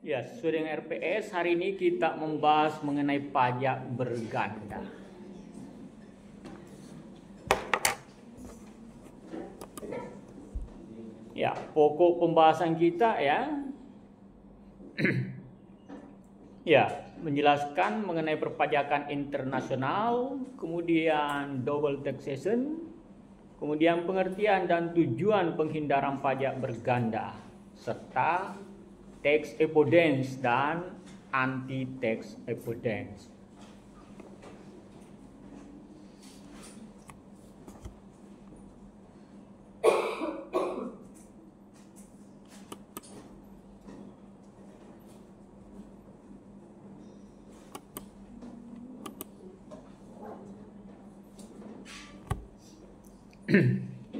Ya, sesuai dengan RPS, hari ini kita membahas mengenai pajak berganda. Ya, pokok pembahasan kita ya, menjelaskan mengenai perpajakan internasional, kemudian double taxation, kemudian pengertian dan tujuan penghindaran pajak berganda, serta tax avoidance dan anti tax avoidance.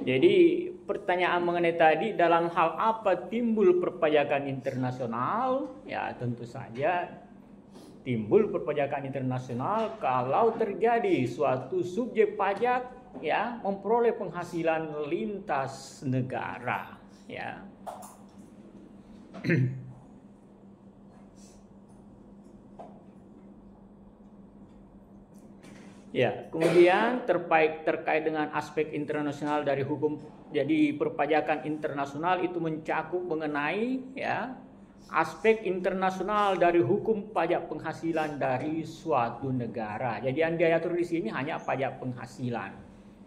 Jadi pertanyaan mengenai tadi, dalam hal apa timbul perpajakan internasional? Ya, tentu saja timbul perpajakan internasional kalau terjadi suatu subjek pajak memperoleh penghasilan lintas negara, ya. Ya, kemudian terkait dengan aspek internasional dari hukum. Jadi perpajakan internasional itu mencakup mengenai aspek internasional dari hukum pajak penghasilan dari suatu negara. Jadi yang diatur di sini hanya pajak penghasilan,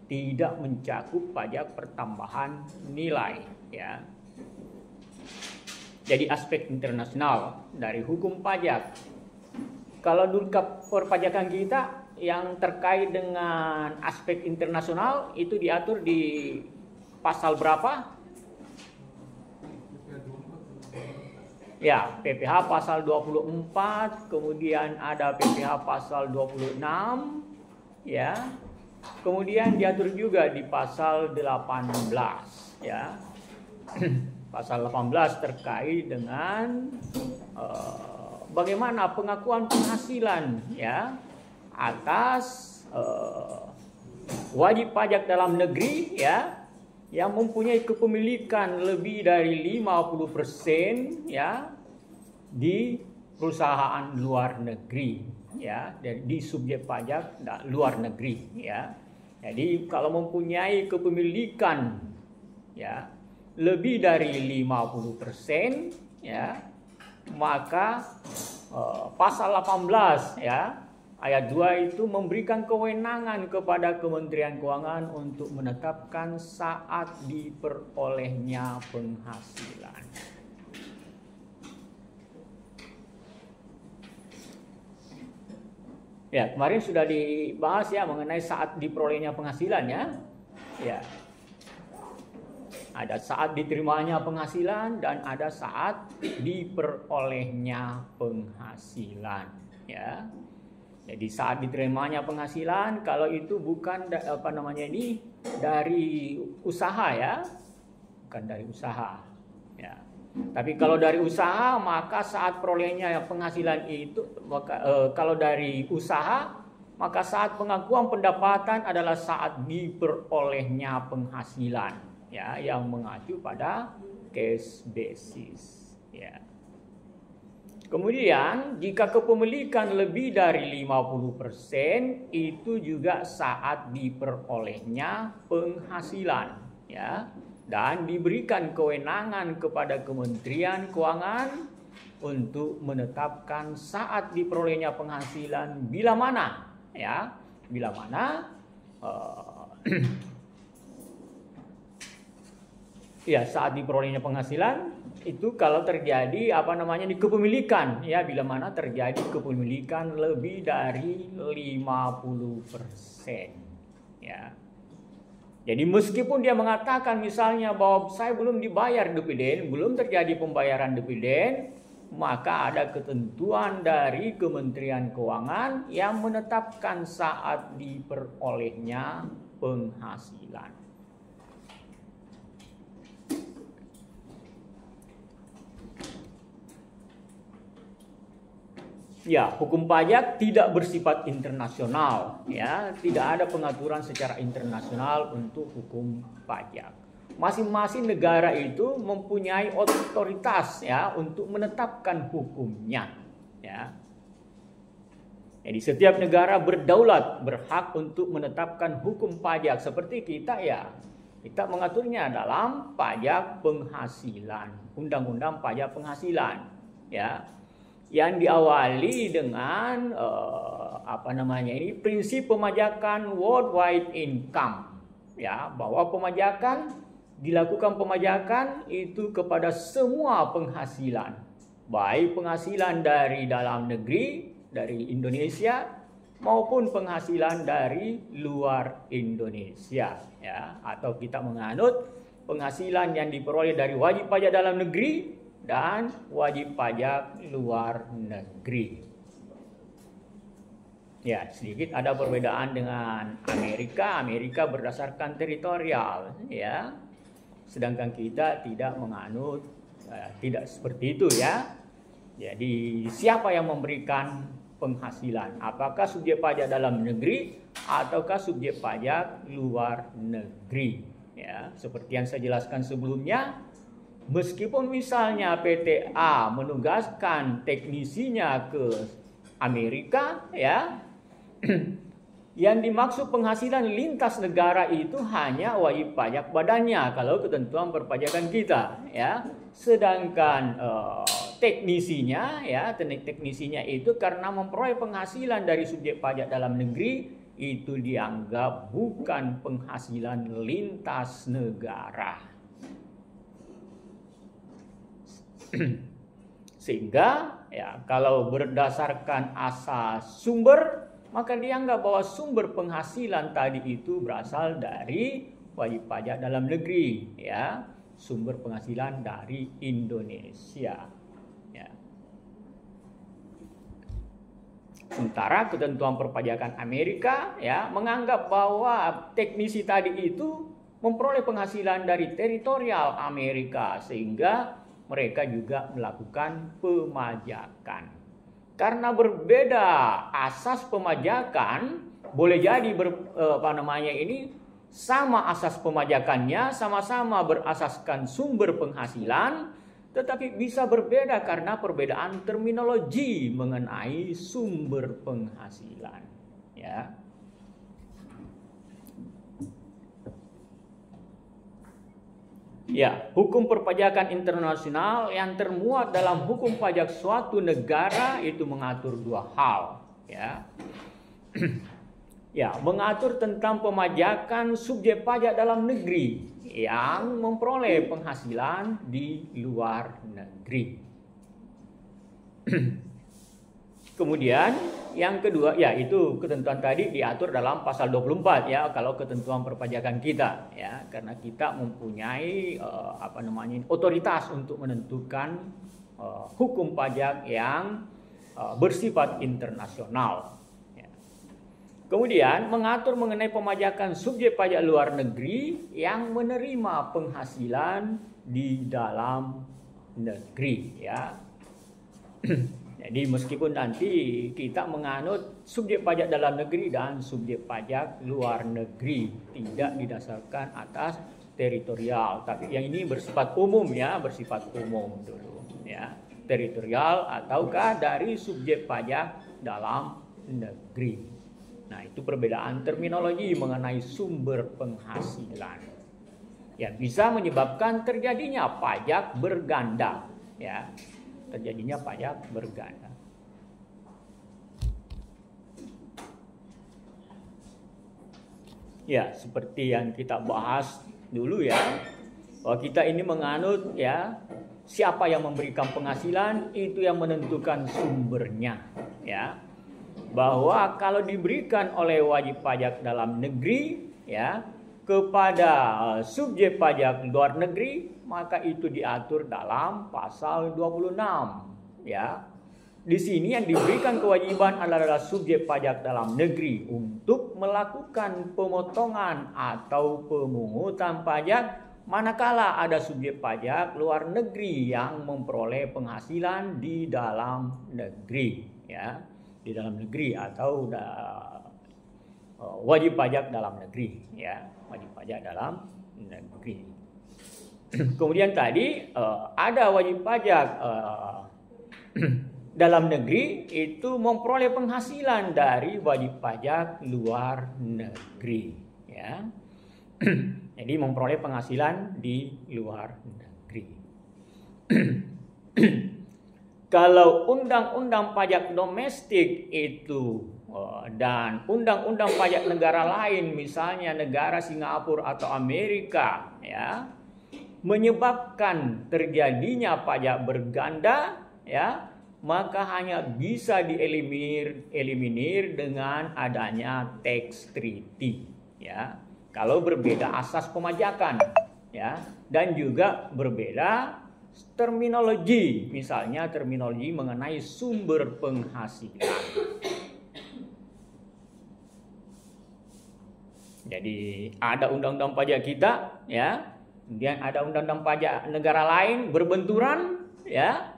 tidak mencakup pajak pertambahan nilai, ya. Jadi aspek internasional dari hukum pajak. Kalau dulu perpajakan kita yang terkait dengan aspek internasional itu diatur di pasal berapa? Ya, PPH pasal 24, kemudian ada PPH pasal 26, ya. Kemudian diatur juga di pasal 18, ya. Pasal 18 terkait dengan bagaimana pengakuan penghasilan, ya, atas wajib pajak dalam negeri, ya, yang mempunyai kepemilikan lebih dari 50% ya di perusahaan luar negeri, ya, di subjek pajak luar negeri, ya. Jadi kalau mempunyai kepemilikan ya lebih dari 50%, ya, maka pasal 18 ya ayat 2 itu memberikan kewenangan kepada Kementerian Keuangan untuk menetapkan saat diperolehnya penghasilan. Ya, kemarin sudah dibahas ya mengenai saat diperolehnya penghasilan, ya. Ya. Ada saat diterimanya penghasilan dan ada saat diperolehnya penghasilan, ya. Jadi saat diterimanya penghasilan kalau itu bukan dari usaha, ya. Bukan dari usaha, ya. Tapi kalau dari usaha maka saat perolehnya penghasilan itu kalau dari usaha maka saat pengakuan pendapatan adalah saat diperolehnya penghasilan, ya, yang mengacu pada cash basis, ya. Kemudian jika kepemilikan lebih dari 50% itu juga saat diperolehnya penghasilan, ya, dan diberikan kewenangan kepada Kementerian Keuangan untuk menetapkan saat diperolehnya penghasilan bila mana, ya, bila mana ya saat diperolehnya penghasilan itu kalau terjadi di kepemilikan, ya, bila mana terjadi kepemilikan lebih dari 50%, ya. Jadi meskipun dia mengatakan misalnya bahwa saya belum dibayar dividen, belum terjadi pembayaran dividen, maka ada ketentuan dari Kementerian Keuangan yang menetapkan saat diperolehnya penghasilan. Ya, hukum pajak tidak bersifat internasional, ya, tidak ada pengaturan secara internasional untuk hukum pajak. masing-masing negara itu mempunyai otoritas ya untuk menetapkan hukumnya, ya. Jadi setiap negara berdaulat, berhak untuk menetapkan hukum pajak. Seperti kita ya, kita mengaturnya dalam pajak penghasilan, undang-undang pajak penghasilan, ya, yang diawali dengan prinsip pemajakan worldwide income, ya, bahwa dilakukan pemajakan itu kepada semua penghasilan, baik penghasilan dari dalam negeri, dari Indonesia, maupun penghasilan dari luar Indonesia, ya, atau kita menganut penghasilan yang diperoleh dari wajib pajak dalam negeri dan wajib pajak luar negeri. Ya, sedikit ada perbedaan dengan Amerika. Amerika berdasarkan teritorial, ya, sedangkan kita tidak menganut tidak seperti itu, ya. Jadi siapa yang memberikan penghasilan? Apakah subjek pajak dalam negeri ataukah subjek pajak luar negeri? Ya, seperti yang saya jelaskan sebelumnya, meskipun misalnya PT A menugaskan teknisinya ke Amerika, ya, yang dimaksud penghasilan lintas negara itu hanya wajib pajak badannya kalau ketentuan perpajakan kita, ya. Sedangkan teknisinya, ya, teknisinya itu karena memperoleh penghasilan dari subjek pajak dalam negeri itu dianggap bukan penghasilan lintas negara. Sehingga ya kalau berdasarkan asas sumber, maka dianggap bahwa sumber penghasilan tadi itu berasal dari wajib pajak dalam negeri, ya, sumber penghasilan dari Indonesia, ya. Sementara ketentuan perpajakan Amerika, ya, menganggap bahwa teknisi tadi itu memperoleh penghasilan dari teritorial Amerika, sehingga mereka juga melakukan pemajakan. Karena berbeda asas pemajakan, boleh jadi sama asas pemajakannya, sama-sama berasaskan sumber penghasilan, tetapi bisa berbeda karena perbedaan terminologi mengenai sumber penghasilan, ya. Ya, hukum perpajakan internasional yang termuat dalam hukum pajak suatu negara itu mengatur dua hal, ya. Ya, mengatur tentang pemajakan subjek pajak dalam negeri yang memperoleh penghasilan di luar negeri. Kemudian yang kedua, yaitu ketentuan tadi diatur dalam pasal 24, ya, kalau ketentuan perpajakan kita, ya, karena kita mempunyai otoritas untuk menentukan hukum pajak yang bersifat internasional. Ya. Kemudian mengatur mengenai pemajakan subjek pajak luar negeri yang menerima penghasilan di dalam negeri, ya. Jadi meskipun nanti kita menganut subjek pajak dalam negeri dan subjek pajak luar negeri tidak didasarkan atas teritorial, tapi yang ini bersifat umum, ya, bersifat umum dulu, ya, teritorial ataukah dari subjek pajak dalam negeri. Nah, itu perbedaan terminologi mengenai sumber penghasilan yang bisa menyebabkan terjadinya pajak berganda, ya. Terjadinya pajak berganda. Ya, seperti yang kita bahas dulu, ya, bahwa kita ini menganut, ya, siapa yang memberikan penghasilan itu yang menentukan sumbernya, ya. Bahwa kalau diberikan oleh wajib pajak dalam negeri, ya, kepada subjek pajak luar negeri, maka itu diatur dalam pasal 26, ya. Di sini yang diberikan kewajiban adalah subjek pajak dalam negeri untuk melakukan pemotongan atau pemungutan pajak manakala ada subjek pajak luar negeri yang memperoleh penghasilan di dalam negeri, ya, di dalam negeri atau wajib pajak dalam negeri, ya, wajib pajak dalam negeri. Kemudian tadi ada wajib pajak dalam negeri itu memperoleh penghasilan dari wajib pajak luar negeri, ya. Jadi memperoleh penghasilan di luar negeri. Kalau undang-undang pajak domestik itu dan undang-undang pajak negara lain, misalnya negara Singapura atau Amerika, ya, menyebabkan terjadinya pajak berganda, ya, maka hanya bisa dieliminir dengan adanya tax treaty, ya. Kalau berbeda asas pemajakan, ya, dan juga berbeda terminologi, misalnya terminologi mengenai sumber penghasilan. Jadi ada undang-undang pajak kita, ya, kemudian ada undang-undang pajak negara lain berbenturan, ya,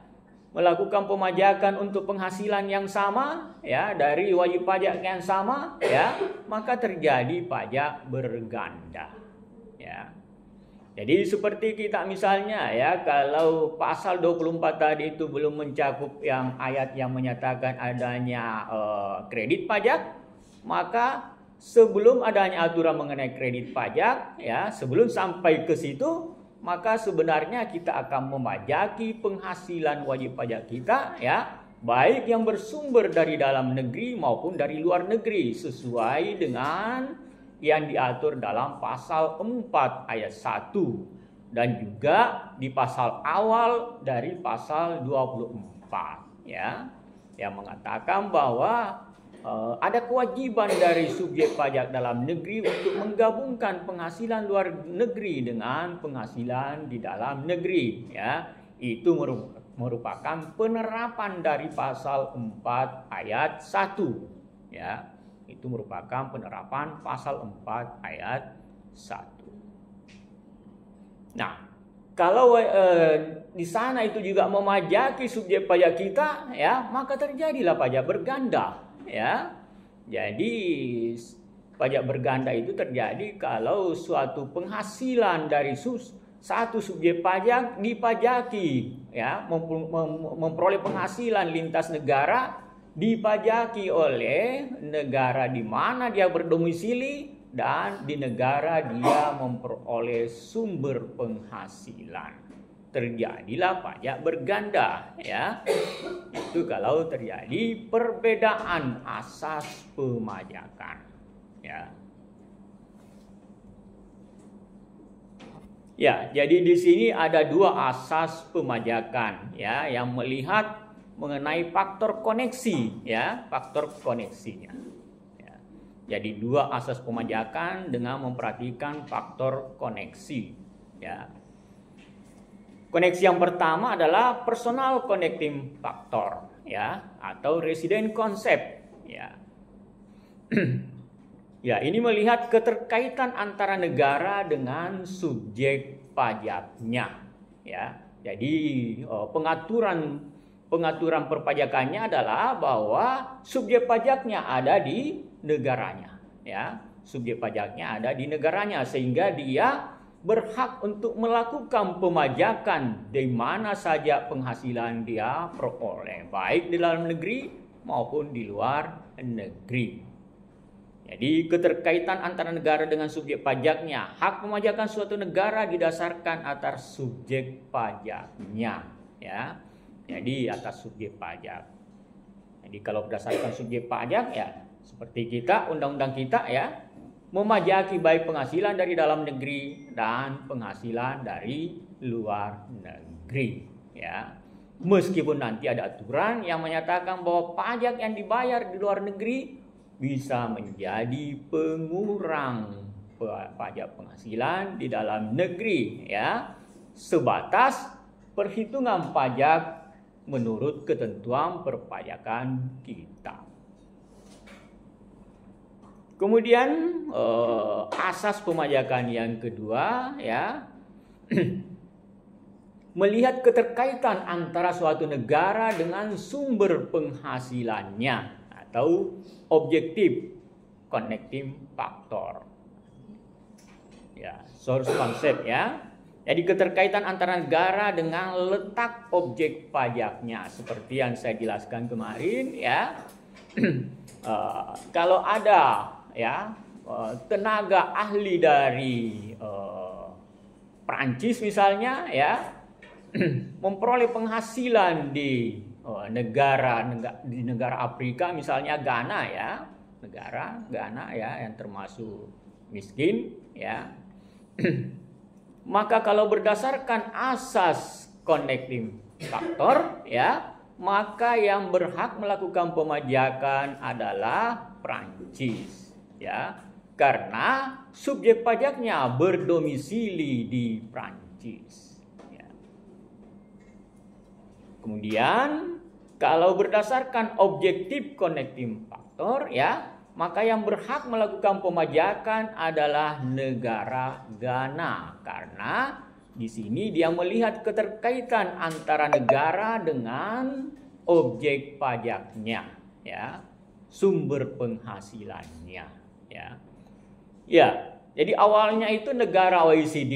melakukan pemajakan untuk penghasilan yang sama, ya, dari wajib pajak yang sama, ya, maka terjadi pajak berganda, ya. Jadi seperti kita misalnya, ya, kalau pasal 24 tadi itu belum mencakup yang ayat yang menyatakan adanya kredit pajak, maka sebelum adanya aturan mengenai kredit pajak, ya, sebelum sampai ke situ, maka sebenarnya kita akan memajaki penghasilan wajib pajak kita, ya, baik yang bersumber dari dalam negeri maupun dari luar negeri, sesuai dengan yang diatur dalam pasal 4 ayat 1 dan juga di pasal awal dari pasal 24, ya, yang mengatakan bahwa ada kewajiban dari subjek pajak dalam negeri untuk menggabungkan penghasilan luar negeri dengan penghasilan di dalam negeri, ya. Itu merupakan penerapan dari pasal 4 ayat 1, ya. Itu merupakan penerapan pasal 4 ayat 1. Nah, kalau di sana itu juga memajaki subjek pajak kita, ya, maka terjadilah pajak berganda, ya. Jadi pajak berganda itu terjadi kalau suatu penghasilan dari satu subjek pajak dipajaki, ya, memperoleh penghasilan lintas negara dipajaki oleh negara di mana dia berdomisili dan di negara dia memperoleh sumber penghasilan. Terjadilah pajak berganda, ya. Itu kalau terjadi perbedaan asas pemajakan, ya. Ya, jadi di sini ada dua asas pemajakan, ya, yang melihat mengenai faktor koneksi, ya, faktor koneksinya. Ya. Jadi dua asas pemajakan dengan memperhatikan faktor koneksi, ya. Koneksi yang pertama adalah personal connecting factor, ya, atau resident concept, ya. Ya, ini melihat keterkaitan antara negara dengan subjek pajaknya, ya. Jadi pengaturan perpajakannya adalah bahwa subjek pajaknya ada di negaranya, ya. Subjek pajaknya ada di negaranya sehingga dia berhak untuk melakukan pemajakan di mana saja penghasilan dia peroleh, baik di dalam negeri maupun di luar negeri. Jadi keterkaitan antara negara dengan subjek pajaknya, hak pemajakan suatu negara didasarkan atas subjek pajaknya, ya. Jadi atas subjek pajak. Jadi kalau berdasarkan subjek pajak, ya seperti kita, undang-undang kita, ya, memajaki baik penghasilan dari dalam negeri dan penghasilan dari luar negeri, ya. Meskipun nanti ada aturan yang menyatakan bahwa pajak yang dibayar di luar negeri bisa menjadi pengurang pajak penghasilan di dalam negeri, ya, sebatas perhitungan pajak menurut ketentuan perpajakan kita. Kemudian asas pemajakan yang kedua, ya, melihat keterkaitan antara suatu negara dengan sumber penghasilannya atau objektif connecting factor. Ya, source concept, ya. Jadi keterkaitan antara negara dengan letak objek pajaknya seperti yang saya jelaskan kemarin ya. Kalau ada ya tenaga ahli dari Prancis misalnya ya memperoleh penghasilan di negara Afrika misalnya Ghana ya, negara Ghana ya yang termasuk miskin ya. Maka kalau berdasarkan asas connecting factor ya, maka yang berhak melakukan pemajakan adalah Prancis ya. Karena subjek pajaknya berdomisili di Prancis ya. Kemudian kalau berdasarkan objektif connecting factor ya, maka yang berhak melakukan pemajakan adalah negara Ghana karena di sini dia melihat keterkaitan antara negara dengan objek pajaknya ya, sumber penghasilannya ya. Ya, jadi awalnya itu negara OECD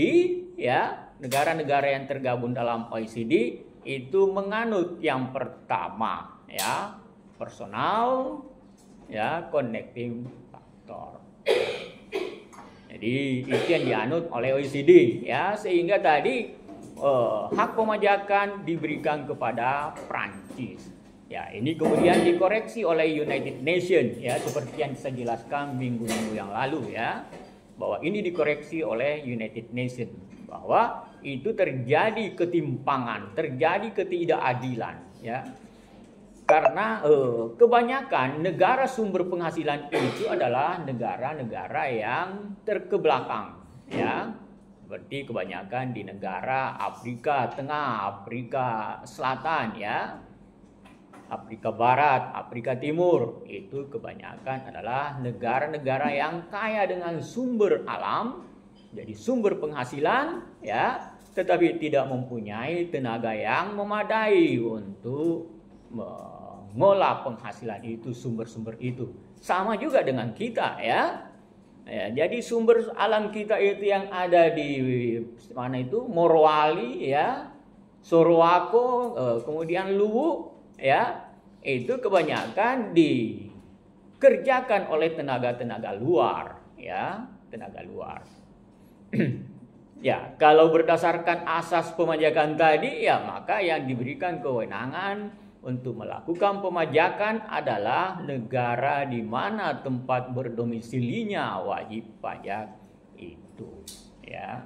ya, negara-negara yang tergabung dalam OECD itu menganut yang pertama ya, personal ya, connecting factor. Jadi itu yang dianut oleh OECD ya, sehingga tadi hak pemajakan diberikan kepada Prancis. Ya, ini kemudian dikoreksi oleh United Nations ya, seperti yang saya jelaskan minggu-minggu yang lalu ya, bahwa ini dikoreksi oleh United Nations bahwa itu terjadi ketimpangan, terjadi ketidakadilan ya. Karena kebanyakan negara sumber penghasilan itu adalah negara-negara yang terkebelakang ya. Seperti kebanyakan di negara Afrika Tengah, Afrika Selatan ya, Afrika Barat, Afrika Timur. Itu kebanyakan adalah negara-negara yang kaya dengan sumber alam, jadi sumber penghasilan ya, tetapi tidak mempunyai tenaga yang memadai untuk mengolah penghasilan itu, sumber-sumber itu. Sama juga dengan kita ya. Jadi sumber alam kita itu yang ada di mana itu, Morowali ya, Sorowako, kemudian Luwu ya, itu kebanyakan dikerjakan oleh tenaga-tenaga luar ya, tenaga luar. Ya, kalau berdasarkan asas pemajakan tadi ya, maka yang diberikan kewenangan untuk melakukan pemajakan adalah negara di mana tempat berdomisilinya wajib pajak itu ya.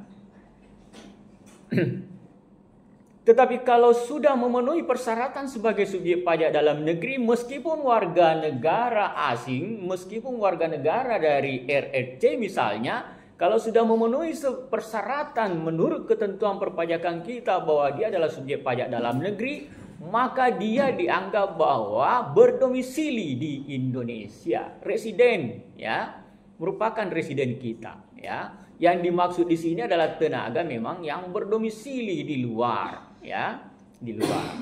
Tetapi kalau sudah memenuhi persyaratan sebagai subjek pajak dalam negeri, meskipun warga negara asing, meskipun warga negara dari RRC misalnya, kalau sudah memenuhi persyaratan menurut ketentuan perpajakan kita bahwa dia adalah subjek pajak dalam negeri, maka dia dianggap bahwa berdomisili di Indonesia, residen ya, merupakan residen kita ya. Yang dimaksud di sini adalah tenaga memang yang berdomisili di luar ya, di luar.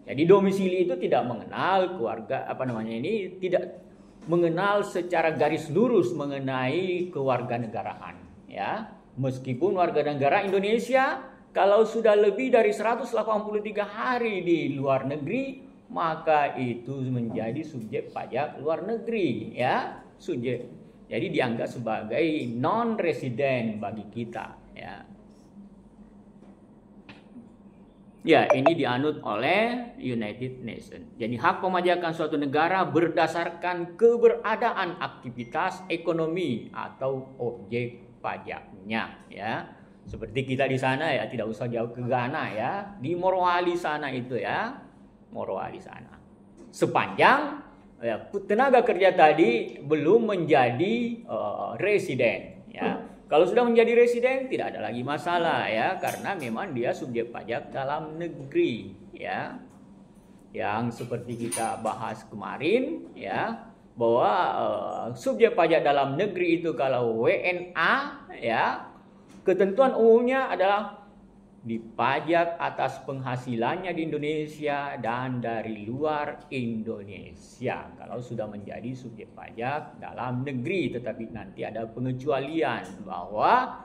Jadi domisili itu tidak mengenal keluarga tidak mengenal secara garis lurus mengenai kewarganegaraan ya. Meskipun warga negara Indonesia kalau sudah lebih dari 183 hari di luar negeri, maka itu menjadi subjek pajak luar negeri ya, subjek. Jadi dianggap sebagai non resident bagi kita ya. Ya, ini dianut oleh United Nations. Jadi hak pemajakan suatu negara berdasarkan keberadaan aktivitas ekonomi atau objek pajaknya ya. Seperti kita di sana ya, tidak usah jauh ke Ghana ya, di Morowali sana itu ya, Morowali sana. Sepanjang ya, tenaga kerja tadi belum menjadi residen ya. Kalau sudah menjadi residen tidak ada lagi masalah ya, karena memang dia subjek pajak dalam negeri ya. Yang seperti kita bahas kemarin ya, bahwa subjek pajak dalam negeri itu kalau WNA ya, ketentuan umumnya adalah dipajak atas penghasilannya di Indonesia dan dari luar Indonesia kalau sudah menjadi subjek pajak dalam negeri. Tetapi nanti ada pengecualian bahwa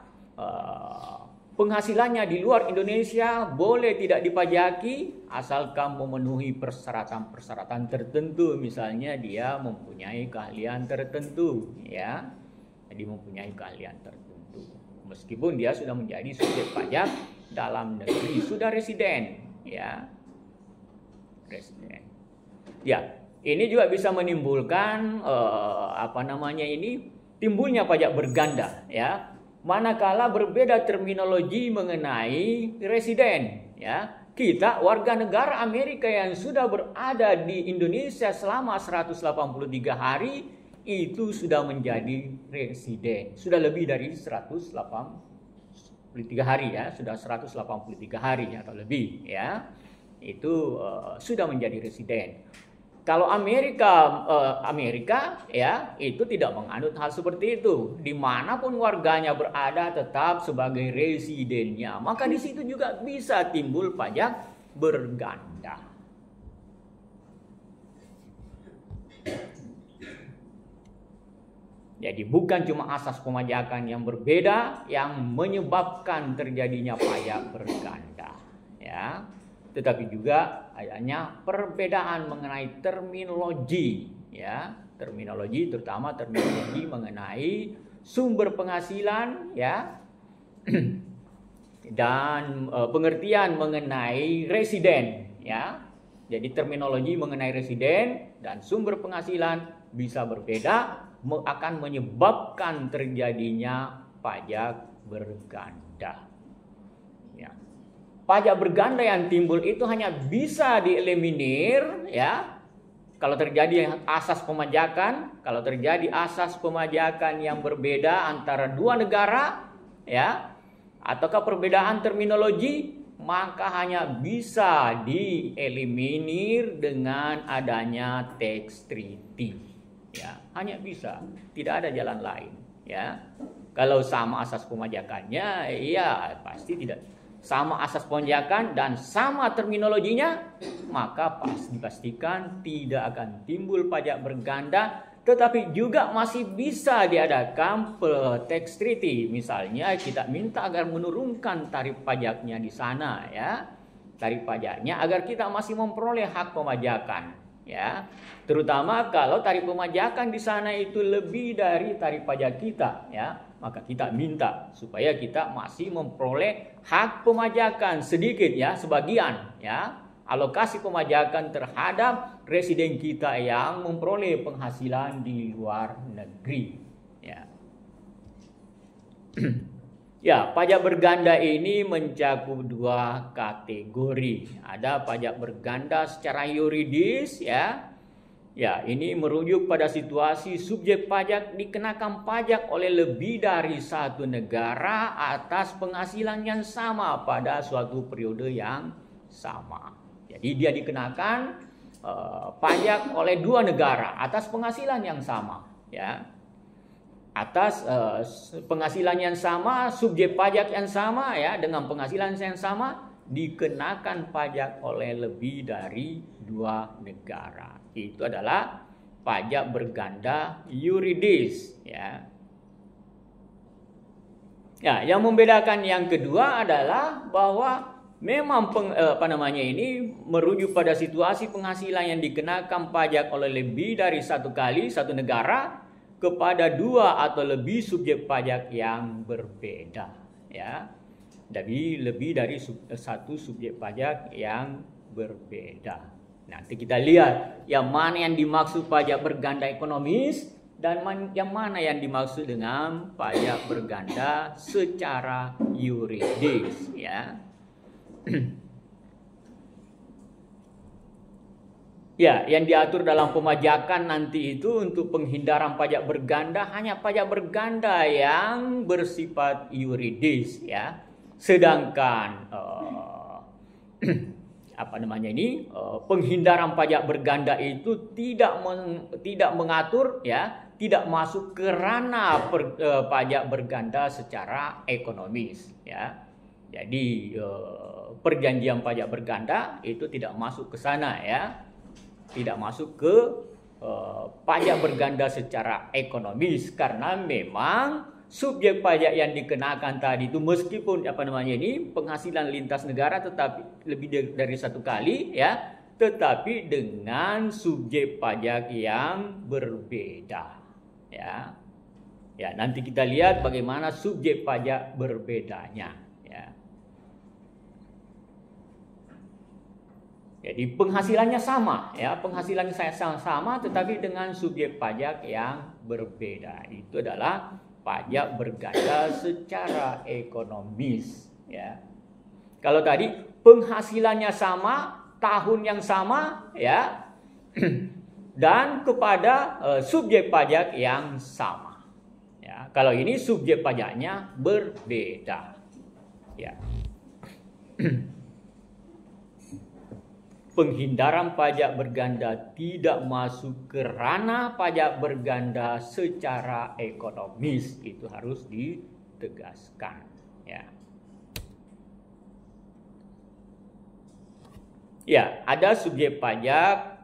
penghasilannya di luar Indonesia boleh tidak dipajaki asalkan memenuhi persyaratan-persyaratan tertentu. Misalnya dia mempunyai keahlian tertentu, ya. Jadi mempunyai keahlian tertentu. Meskipun dia sudah menjadi subjek pajak dalam negeri, sudah residen, ya. Residen. Ya, ini juga bisa menimbulkan timbulnya pajak berganda, ya. Manakala berbeda terminologi mengenai residen, ya. Kita warga negara Amerika yang sudah berada di Indonesia selama 183 hari itu sudah menjadi residen. Sudah lebih dari 183 hari, ya, sudah 183 hari atau lebih, ya. Itu sudah menjadi residen. Kalau Amerika ya itu tidak menganut hal seperti itu. Dimanapun warganya berada tetap sebagai residennya. Maka di situ juga bisa timbul pajak berganda. Jadi bukan cuma asas pemajakan yang berbeda yang menyebabkan terjadinya pajak berganda, ya. Tetapi juga adanya perbedaan mengenai terminologi, ya, terminologi terutama terminologi mengenai sumber penghasilan, ya, dan pengertian mengenai residen, ya. Jadi terminologi mengenai residen dan sumber penghasilan bisa berbeda, akan menyebabkan terjadinya pajak berganda. Ya. Pajak berganda yang timbul itu hanya bisa dieliminir, ya, kalau terjadi asas pemajakan, yang berbeda antara dua negara, ya, ataukah perbedaan terminologi, maka hanya bisa dieliminir dengan adanya tax treaty, ya, hanya bisa, tidak ada jalan lain, ya. Kalau sama asas pemajakannya, ya pasti tidak. Sama asas pemajakan dan sama terminologinya, maka dipastikan tidak akan timbul pajak berganda, tetapi juga masih bisa diadakan tax treaty. Misalnya kita minta agar menurunkan tarif pajaknya di sana, ya. Tarif pajaknya agar kita masih memperoleh hak pemajakan, ya. Terutama kalau tarif pemajakan di sana itu lebih dari tarif pajak kita, ya. Maka kita minta supaya kita masih memperoleh hak pemajakan sedikit, ya, sebagian, ya, alokasi pemajakan terhadap residen kita yang memperoleh penghasilan di luar negeri, ya. Ya, pajak berganda ini mencakup dua kategori. Ada pajak berganda secara yuridis, ya. Ya, ini merujuk pada situasi subjek pajak dikenakan pajak oleh lebih dari satu negara atas penghasilan yang sama pada suatu periode yang sama. Jadi dia dikenakan pajak oleh dua negara atas penghasilan yang sama, ya. Atas penghasilan yang sama, subjek pajak yang sama, ya, dengan penghasilan yang sama dikenakan pajak oleh lebih dari dua negara. Itu adalah pajak berganda yuridis, ya. Ya, yang membedakan yang kedua adalah bahwa memang ini merujuk pada situasi penghasilan yang dikenakan pajak oleh lebih dari satu kali satu negara kepada dua atau lebih subjek pajak yang berbeda, ya. Jadi lebih dari satu subjek pajak yang berbeda. Nanti kita lihat yang mana yang dimaksud pajak berganda ekonomis dan yang mana yang dimaksud dengan pajak berganda secara yuridis, ya. Ya, yang diatur dalam pemajakan nanti itu untuk penghindaran pajak berganda hanya pajak berganda yang bersifat yuridis, ya. Sedangkan penghindaran pajak berganda itu tidak mengatur, ya, tidak masuk ke ranah pajak berganda secara ekonomis, ya. Jadi perjanjian pajak berganda itu tidak masuk ke sana, ya, tidak masuk ke pajak berganda secara ekonomis karena memang subjek pajak yang dikenakan tadi itu meskipun ini penghasilan lintas negara tetapi lebih dari satu kali ya, tetapi dengan subjek pajak yang berbeda ya. Ya, nanti kita lihat bagaimana subjek pajak berbedanya ya. Jadi penghasilannya sama ya, penghasilannya sama tetapi dengan subjek pajak yang berbeda. Itu adalah pajak berganda secara ekonomis ya. Kalau tadi penghasilannya sama, tahun yang sama ya, dan kepada subjek pajak yang sama. Ya, kalau ini subjek pajaknya berbeda. Ya. Penghindaran pajak berganda tidak masuk ke ranah pajak berganda secara ekonomis, itu harus ditegaskan ya. Ya, ada subjek pajak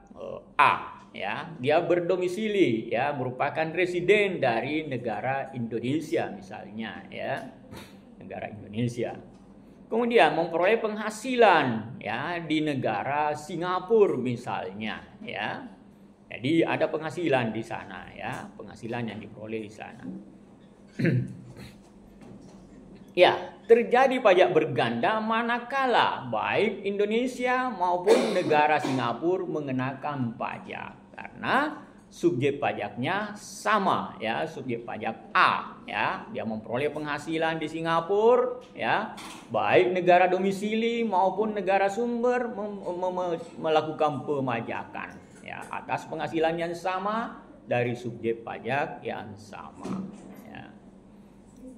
A ya, dia berdomisili ya, merupakan residen dari negara Indonesia misalnya ya, negara Indonesia. Kemudian memperoleh penghasilan ya di negara Singapura misalnya ya. Jadi ada penghasilan di sana ya, penghasilan yang diperoleh di sana. Ya, terjadi pajak berganda manakala baik Indonesia maupun negara Singapura mengenakan pajak. Karena subjek pajaknya sama ya, subjek pajak A ya, dia memperoleh penghasilan di Singapura ya, baik negara domisili maupun negara sumber melakukan pemajakan ya atas penghasilan yang sama dari subjek pajak yang sama ya.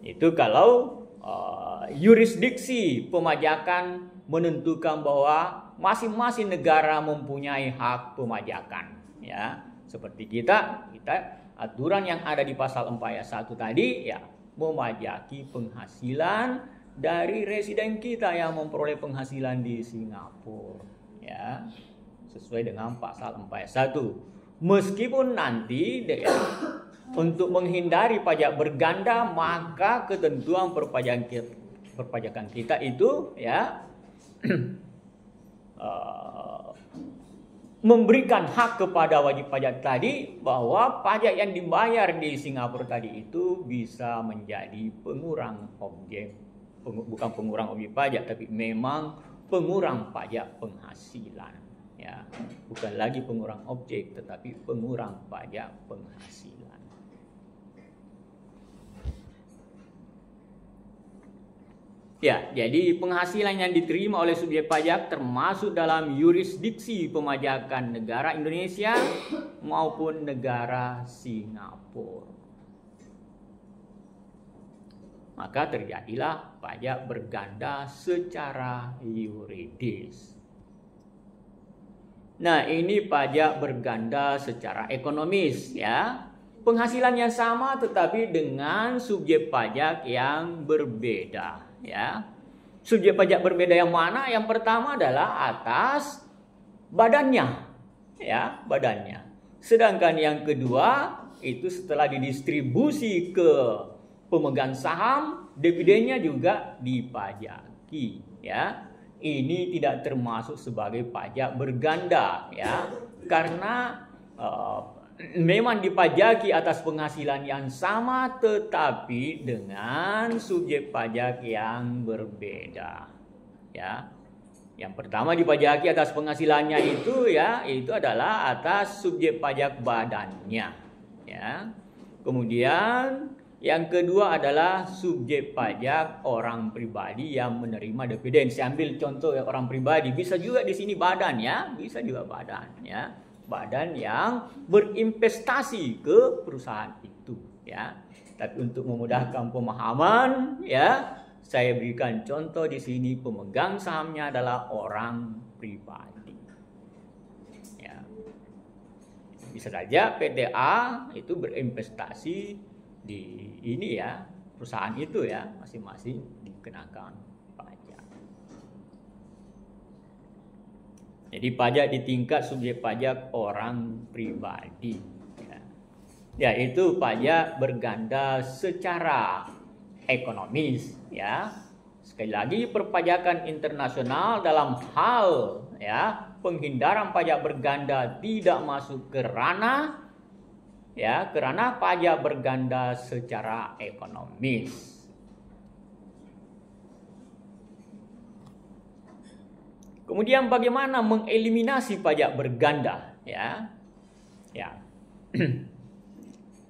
Itu kalau yurisdiksi pemajakan menentukan bahwa masing-masing negara mempunyai hak pemajakan. Ya, seperti kita aturan yang ada di pasal 4 ayat 1 tadi ya, memajaki penghasilan dari residen kita yang memperoleh penghasilan di Singapura ya, sesuai dengan pasal 4 ayat 1. Meskipun nanti ya, untuk menghindari pajak berganda maka ketentuan perpajakan kita itu ya memberikan hak kepada wajib pajak tadi bahwa pajak yang dibayar di Singapura tadi itu bisa menjadi pengurang objek, bukan pengurang objek pajak, tapi memang pengurang pajak penghasilan ya, bukan lagi pengurang objek tetapi pengurang pajak penghasilan. Ya, jadi penghasilan yang diterima oleh subjek pajak termasuk dalam yurisdiksi pemajakan negara Indonesia maupun negara Singapura. Maka terjadilah pajak berganda secara yuridis. Nah, ini pajak berganda secara ekonomis ya. Penghasilan yang sama tetapi dengan subjek pajak yang berbeda. Ya, subjek pajak berbeda yang mana? Yang pertama adalah atas badannya, ya, badannya. Sedangkan yang kedua itu setelah didistribusi ke pemegang saham, dividennya juga dipajaki, ya. Ini tidak termasuk sebagai pajak berganda, ya, karena memang dipajaki atas penghasilan yang sama tetapi dengan subjek pajak yang berbeda ya. Yang pertama dipajaki atas penghasilannya itu ya, itu adalah atas subjek pajak badannya ya. Kemudian yang kedua adalah subjek pajak orang pribadi yang menerima dividen. Saya ambil contoh ya, orang pribadi, bisa juga di sini badan ya, bisa juga badan ya. Badan yang berinvestasi ke perusahaan itu ya. Tapi untuk memudahkan pemahaman ya, saya berikan contoh di sini pemegang sahamnya adalah orang pribadi. Ya. Bisa saja PTA itu berinvestasi di ini ya, perusahaan itu ya, masing-masing dikenakan pajak. Jadi pajak di tingkat subjek pajak orang pribadi. Ya. yaitu pajak berganda secara ekonomis, ya. Sekali lagi, perpajakan internasional dalam hal ya penghindaran pajak berganda tidak masuk ke ranah ya kerana pajak berganda secara ekonomis. Kemudian bagaimana mengeliminasi pajak berganda, ya? Ya.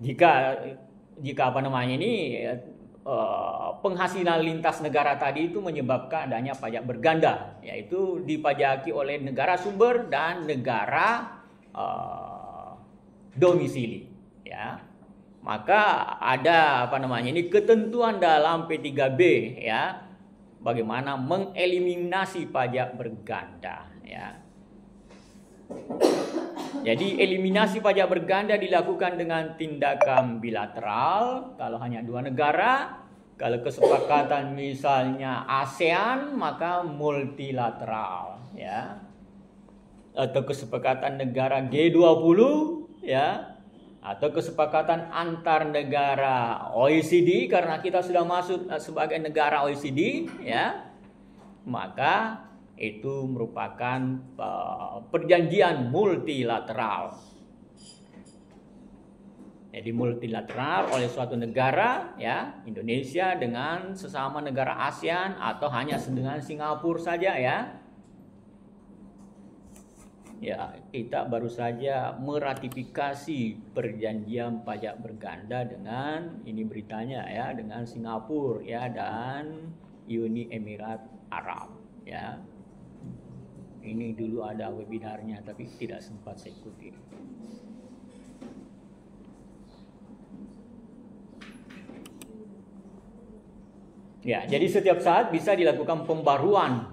jika apa namanya ini penghasilan lintas negara tadi itu menyebabkan adanya pajak berganda, yaitu dipajaki oleh negara sumber dan negara domisili, ya. Maka ada apa namanya ini ketentuan dalam P3B, ya, bagaimana mengeliminasi pajak berganda, ya. Jadi eliminasi pajak berganda dilakukan dengan tindakan bilateral kalau hanya dua negara. Kalau kesepakatan misalnya ASEAN maka multilateral, ya. Atau kesepakatan negara G20, ya. Atau kesepakatan antar negara OECD karena kita sudah masuk sebagai negara OECD, ya. Maka itu merupakan perjanjian multilateral. Jadi multilateral oleh suatu negara, ya, Indonesia dengan sesama negara ASEAN atau hanya dengan Singapura saja, ya. Ya, kita baru saja meratifikasi perjanjian pajak berganda dengan ini beritanya, ya, dengan Singapura, ya, dan Uni Emirat Arab, ya. Ini dulu ada webinarnya tapi tidak sempat saya ikuti. Ya, jadi setiap saat bisa dilakukan pembaruan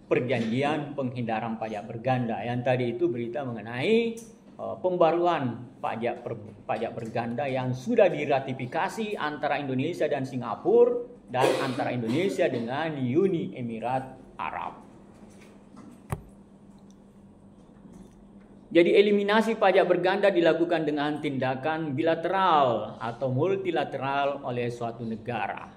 perjanjian penghindaran pajak berganda. Yang tadi itu berita mengenai pembaruan pajak berganda yang sudah diratifikasi antara Indonesia dan Singapura dan antara Indonesia dengan Uni Emirat Arab. Jadi eliminasi pajak berganda dilakukan dengan tindakan bilateral atau multilateral oleh suatu negara.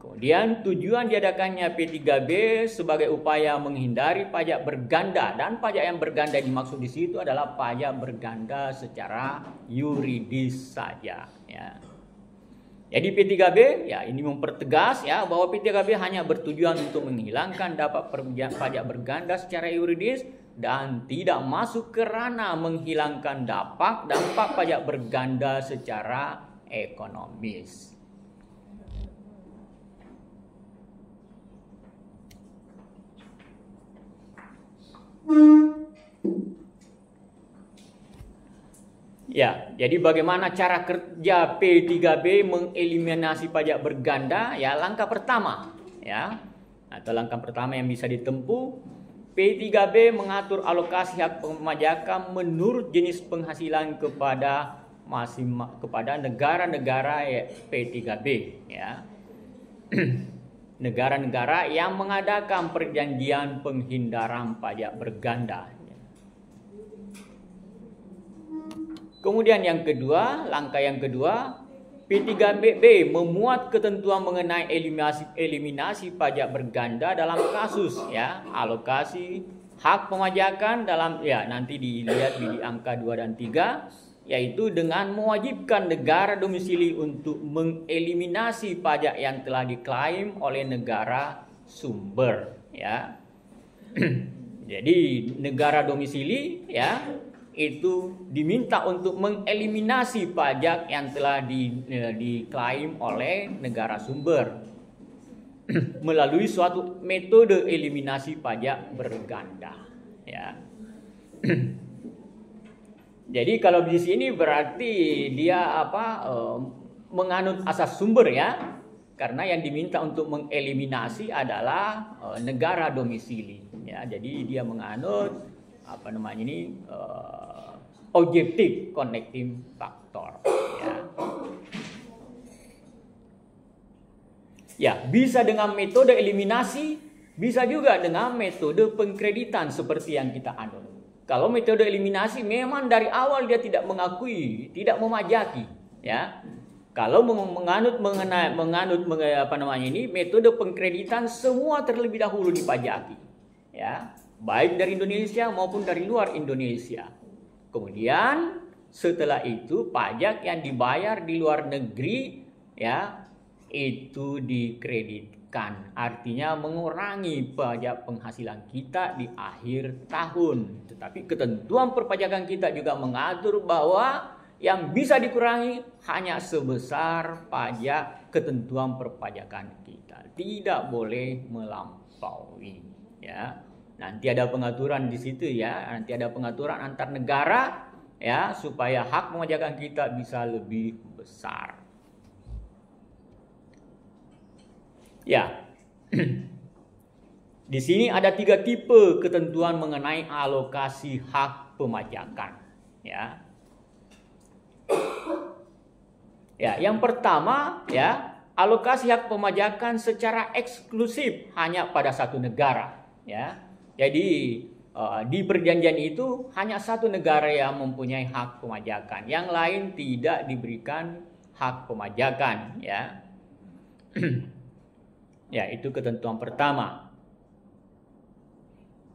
Kemudian tujuan diadakannya P3B sebagai upaya menghindari pajak berganda, dan pajak yang berganda dimaksud di situ adalah pajak berganda secara yuridis saja, ya. Jadi P3B ya ini mempertegas ya bahwa P3B hanya bertujuan untuk menghilangkan dampak pajak berganda secara yuridis dan tidak masuk ke ranah menghilangkan dampak pajak berganda secara ekonomis. Ya, jadi bagaimana cara kerja P3B mengeliminasi pajak berganda? Ya, langkah pertama, ya, atau langkah pertama yang bisa ditempuh, P3B mengatur alokasi hak pemajakan menurut jenis penghasilan kepada negara-negara P3B, ya. Negara-negara yang mengadakan perjanjian penghindaran pajak berganda. Kemudian yang kedua, langkah yang kedua, P3B memuat ketentuan mengenai eliminasi pajak berganda dalam kasus ya alokasi hak pemajakan dalam ya nanti dilihat di angka 2 dan 3, yaitu dengan mewajibkan negara domisili untuk mengeliminasi pajak yang telah diklaim oleh negara sumber, ya. Jadi negara domisili ya itu diminta untuk mengeliminasi pajak yang telah diklaim oleh negara sumber melalui suatu metode eliminasi pajak berganda, ya. Jadi kalau di sini berarti dia menganut asas sumber, ya, karena yang diminta untuk mengeliminasi adalah negara domisili, ya. Jadi dia menganut objective connecting factor, ya. Ya, bisa dengan metode eliminasi, bisa juga dengan metode pengkreditan seperti yang kita anut, Kalau metode eliminasi memang dari awal dia tidak mengakui, tidak memajaki, ya. Kalau menganut ini metode pengkreditan semua terlebih dahulu dipajaki, ya, baik dari Indonesia maupun dari luar Indonesia. Kemudian setelah itu pajak yang dibayar di luar negeri, ya, itu dikreditkan, artinya mengurangi pajak penghasilan kita di akhir tahun. Tetapi ketentuan perpajakan kita juga mengatur bahwa yang bisa dikurangi hanya sebesar pajak ketentuan perpajakan kita, tidak boleh melampaui, ya. Nanti ada pengaturan di situ, ya, nanti ada pengaturan antar negara, ya, supaya hak pemajakan kita bisa lebih besar. Ya, di sini ada 3 tipe ketentuan mengenai alokasi hak pemajakan, ya. Ya, yang pertama, ya, alokasi hak pemajakan secara eksklusif hanya pada satu negara, ya. Jadi di perjanjian itu hanya satu negara yang mempunyai hak pemajakan, yang lain tidak diberikan hak pemajakan, ya. Ya, itu ketentuan pertama.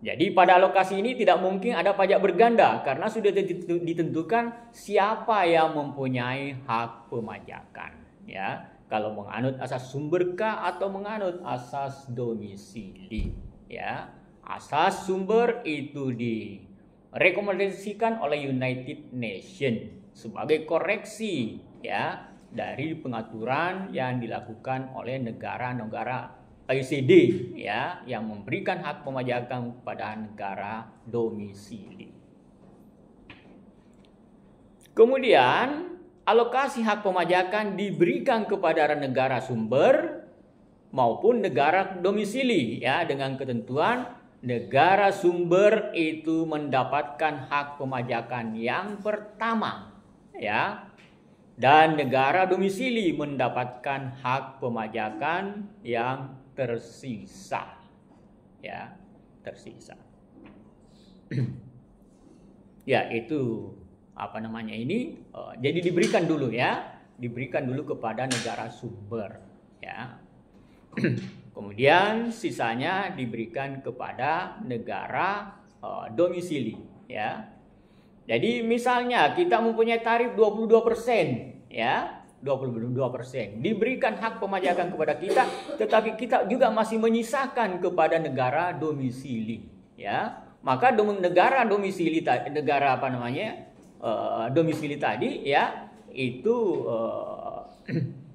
Jadi pada alokasi ini tidak mungkin ada pajak berganda karena sudah ditentukan siapa yang mempunyai hak pemajakan, ya. Kalau menganut asas sumber K atau menganut asas domisili, ya. Asas sumber itu direkomendasikan oleh United Nations sebagai koreksi, ya, dari pengaturan yang dilakukan oleh negara-negara OECD, ya, yang memberikan hak pemajakan kepada negara domisili. Kemudian alokasi hak pemajakan diberikan kepada negara sumber maupun negara domisili, ya, dengan ketentuan negara sumber itu mendapatkan hak pemajakan yang pertama, ya, dan negara domisili mendapatkan hak pemajakan yang tersisa, ya, tersisa. Ya, itu jadi diberikan dulu, ya, diberikan dulu kepada negara sumber, ya. Kemudian sisanya diberikan kepada negara domisili, ya. Jadi misalnya kita mempunyai tarif 22%, ya, 22%. Diberikan hak pemajakan kepada kita, tetapi kita juga masih menyisakan kepada negara domisili, ya. Maka negara domisili domisili tadi, ya, itu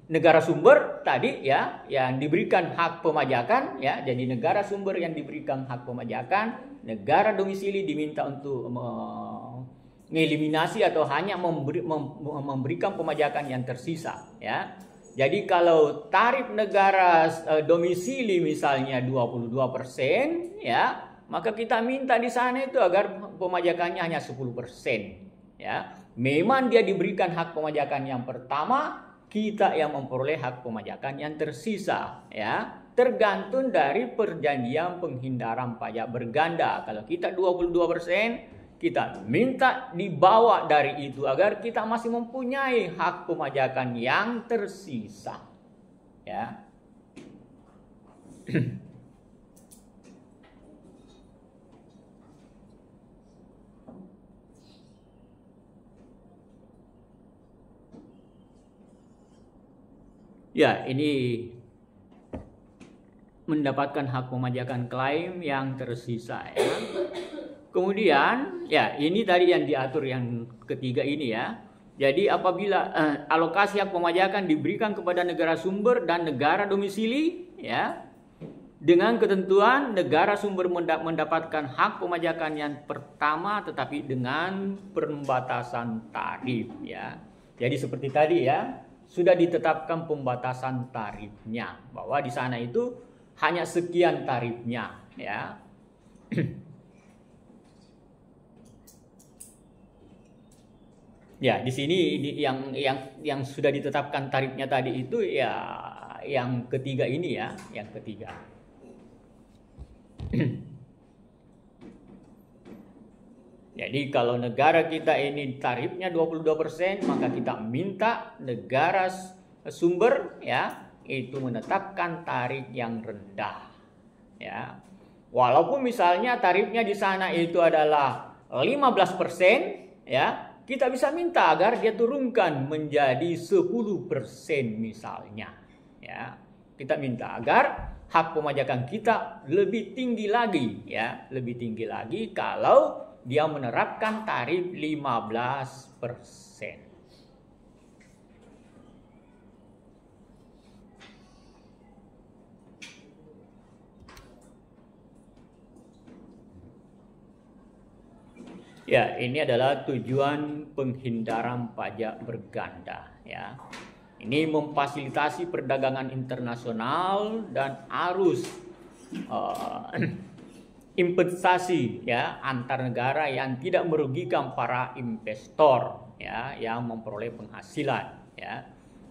negara sumber tadi, ya, yang diberikan hak pemajakan, ya. Jadi negara sumber yang diberikan hak pemajakan, negara domisili diminta untuk mengeliminasi atau hanya memberikan pemajakan yang tersisa, ya. Jadi kalau tarif negara domisili misalnya 22%, ya, maka kita minta di sana itu agar pemajakannya hanya 10%, ya. Memang dia diberikan hak pemajakan yang pertama, kita yang memperoleh hak pemajakan yang tersisa, ya. Tergantung dari perjanjian penghindaran pajak berganda. Kalau kita 22%, kita minta dibawa dari itu agar kita masih mempunyai hak pemajakan yang tersisa, ya. Ya, ini mendapatkan hak pemajakan klaim yang tersisa, ya. Kemudian, ya, ini tadi yang diatur yang ketiga ini, ya. Jadi apabila alokasi hak pemajakan diberikan kepada negara sumber dan negara domisili, ya, dengan ketentuan negara sumber mendapatkan hak pemajakan yang pertama, tetapi dengan pembatasan tarif, ya. Jadi seperti tadi, ya, sudah ditetapkan pembatasan tarifnya, bahwa di sana itu hanya sekian tarifnya, ya. Ya, di sini yang sudah ditetapkan tarifnya tadi itu, ya, yang ketiga ini, ya, yang ketiga. Jadi kalau negara kita ini tarifnya 22%, maka kita minta negara sumber ya itu menetapkan tarif yang rendah. Ya. Walaupun misalnya tarifnya di sana itu adalah 15%, ya, kita bisa minta agar dia turunkan menjadi 10% misalnya. Ya. Kita minta agar hak pemajakan kita lebih tinggi lagi, ya, lebih tinggi lagi kalau dia menerapkan tarif 15%. Ya, ini adalah tujuan penghindaran pajak berganda, ya. Ini memfasilitasi perdagangan internasional dan arus investasi ya antar negara yang tidak merugikan para investor ya yang memperoleh penghasilan ya.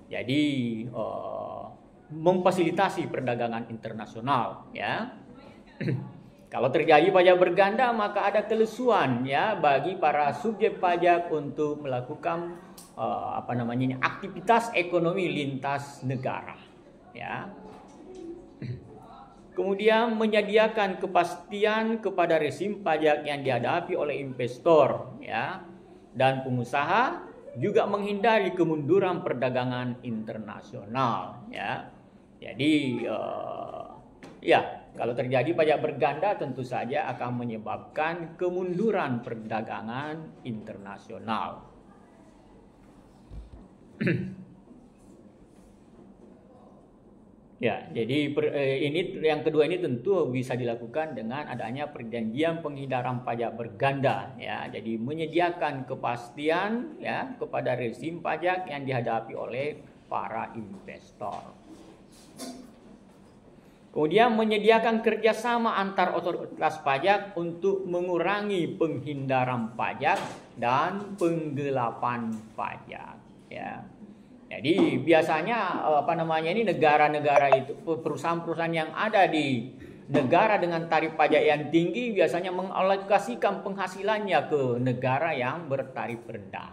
Jadi memfasilitasi perdagangan internasional ya. Kalau terjadi pajak berganda maka ada kelesuan ya bagi para subjek pajak untuk melakukan aktivitas ekonomi lintas negara ya. Kemudian menyediakan kepastian kepada rezim pajak yang dihadapi oleh investor ya dan pengusaha, juga menghindari kemunduran perdagangan internasional ya. Jadi kalau terjadi pajak berganda tentu saja akan menyebabkan kemunduran perdagangan internasional. Ya, jadi ini yang kedua ini tentu bisa dilakukan dengan adanya perjanjian penghindaran pajak berganda ya. Jadi menyediakan kepastian ya kepada rezim pajak yang dihadapi oleh para investor. Kemudian menyediakan kerjasama antar otoritas pajak untuk mengurangi penghindaran pajak dan penggelapan pajak ya. Jadi biasanya ini negara-negara itu perusahaan-perusahaan yang ada di negara dengan tarif pajak yang tinggi biasanya mengalokasikan penghasilannya ke negara yang bertarif rendah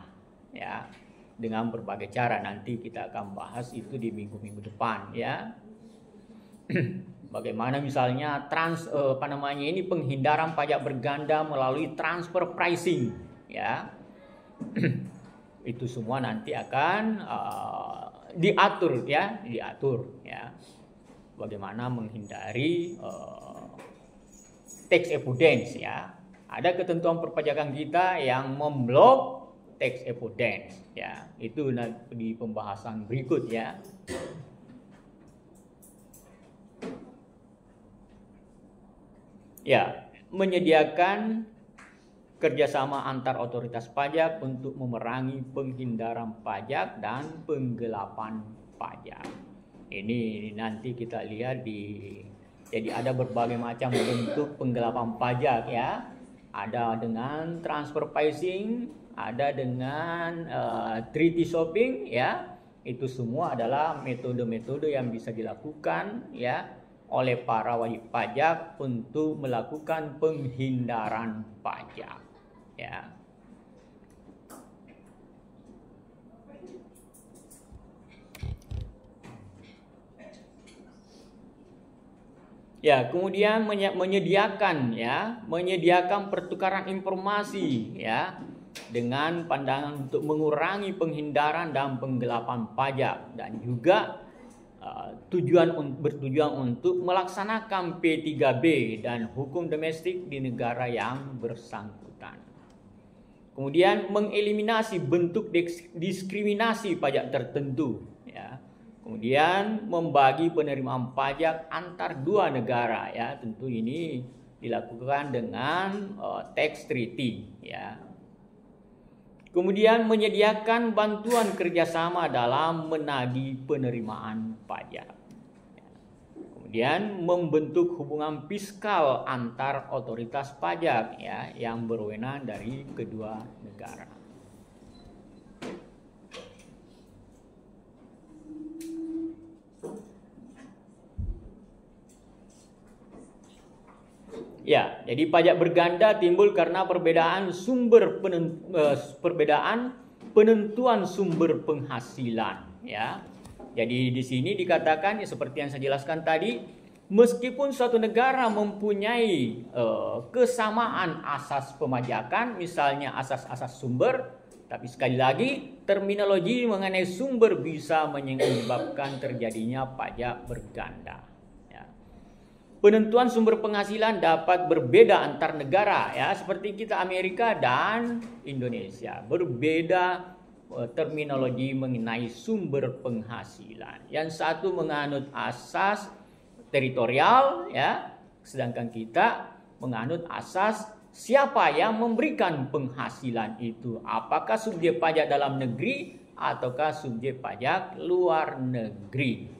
ya dengan berbagai cara. Nanti kita akan bahas itu di minggu-minggu depan ya. Bagaimana misalnya penghindaran pajak berganda melalui transfer pricing ya. Itu semua nanti akan diatur ya. Bagaimana menghindari tax avoidance ya. Ada ketentuan perpajakan kita yang memblok tax avoidance ya. Itu di pembahasan berikut ya. Ya, menyediakan kerjasama antar otoritas pajak untuk memerangi penghindaran pajak dan penggelapan pajak. Ini nanti kita lihat jadi ada berbagai macam bentuk penggelapan pajak ya. Ada dengan transfer pricing, ada dengan treaty shopping ya. Itu semua adalah metode-metode yang bisa dilakukan ya oleh para wajib pajak untuk melakukan penghindaran pajak. Ya. Ya, kemudian menyediakan pertukaran informasi ya dengan pandangan untuk mengurangi penghindaran dan penggelapan pajak dan juga bertujuan untuk melaksanakan P3B dan hukum domestik di negara yang bersangkutan. Kemudian mengeliminasi bentuk diskriminasi pajak tertentu ya. Kemudian membagi penerimaan pajak antar dua negara ya. Tentu ini dilakukan dengan tax treaty ya. Kemudian menyediakan bantuan kerjasama dalam menagih penerimaan pajak. Kemudian membentuk hubungan fiskal antar otoritas pajak ya yang berwenang dari kedua negara. Ya, jadi pajak berganda timbul karena perbedaan penentuan sumber penghasilan, ya. Jadi di sini dikatakan ya seperti yang saya jelaskan tadi, meskipun suatu negara mempunyai kesamaan asas pemajakan, misalnya asas-asas sumber, tapi sekali lagi terminologi mengenai sumber bisa menyebabkan terjadinya pajak berganda. Penentuan sumber penghasilan dapat berbeda antar negara, ya, seperti kita Amerika dan Indonesia. Berbeda terminologi mengenai sumber penghasilan. Yang satu menganut asas teritorial, ya, sedangkan kita menganut asas siapa yang memberikan penghasilan itu. Apakah subjek pajak dalam negeri ataukah subjek pajak luar negeri.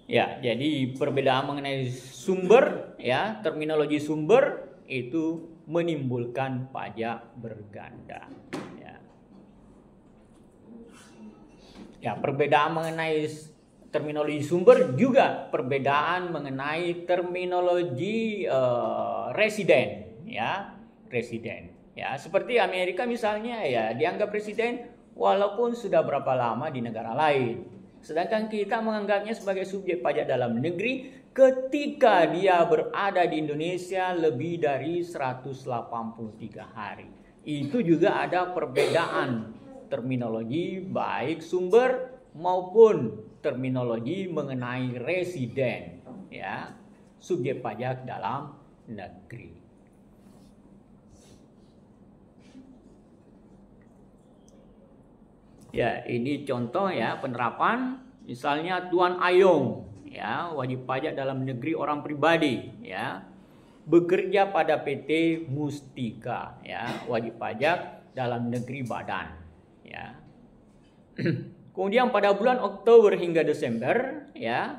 Ya, jadi perbedaan mengenai sumber, ya, terminologi sumber itu menimbulkan pajak berganda. Ya, perbedaan mengenai terminologi sumber juga perbedaan mengenai terminologi residen, ya, residen. Ya, seperti Amerika misalnya, ya, dianggap residen walaupun sudah berapa lama di negara lain. Sedangkan kita menganggapnya sebagai subjek pajak dalam negeri ketika dia berada di Indonesia lebih dari 183 hari. Itu juga ada perbedaan terminologi baik sumber maupun terminologi mengenai residen, ya, subjek pajak dalam negeri. Ya, ini contoh, ya, penerapan. Misalnya Tuan Ayong, ya, wajib pajak dalam negeri orang pribadi, ya, bekerja pada PT Mustika, ya, wajib pajak dalam negeri badan, ya. Kemudian pada bulan Oktober hingga Desember, ya,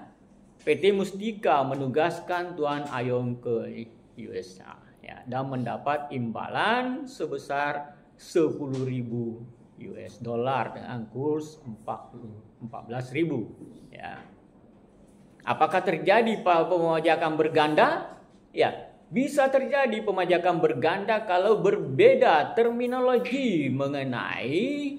PT Mustika menugaskan Tuan Ayong ke USA, ya, dan mendapat imbalan sebesar 10.000 US dollar dengan kurs 14.000, ya. Apakah terjadi pemajakan berganda? Ya, bisa terjadi pemajakan berganda kalau berbeda terminologi mengenai